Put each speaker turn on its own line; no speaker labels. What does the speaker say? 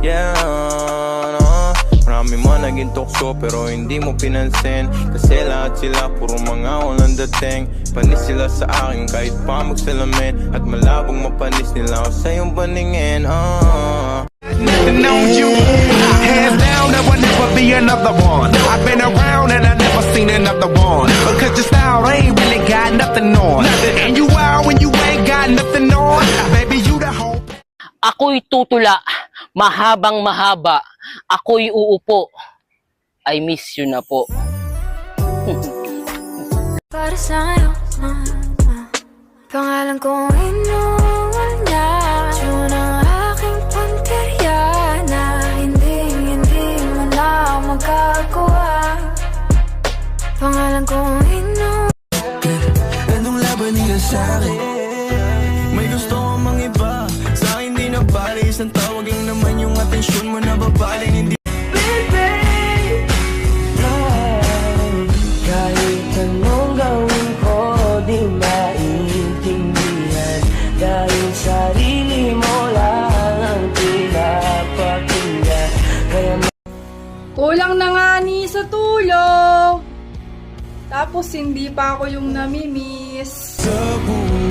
Yeah, marami man naging tukso pero hindi mo pinansin. Kasi lahat sila puro mga walang dating. Panis sila sa akin kahit pa magsalamin. At malabong mapanis nila ako sa iyong paningin.
Nothing on you, hands down, there will never be another one. I've been around and I never seen another one. Because your style ain't really got nothing on. And you are when you ain't got nothing on. Baby, you the whole.
Ako'y tutula, mahabang mahaba. Ako'y uupo. I miss you na po.
Para sa'yo, pangalan kong inuwan niya. Yun ang aking punteriya na hindi mo na magagawa. Pangalan kong inuwan.
Anong laban nila sa'kin? May gusto ko mang iba. Sa'kin di na bali. Isang tawag lang naman yung atensyon mo na babaling. Hindi
Kahit anong gawin ko, di maintindihan. Dahil sarili mo lang ang pinapakinggan. Kaya
Kulang na nga ni sa tulong. Tapos hindi pa ako yung namimiss.
sa buhay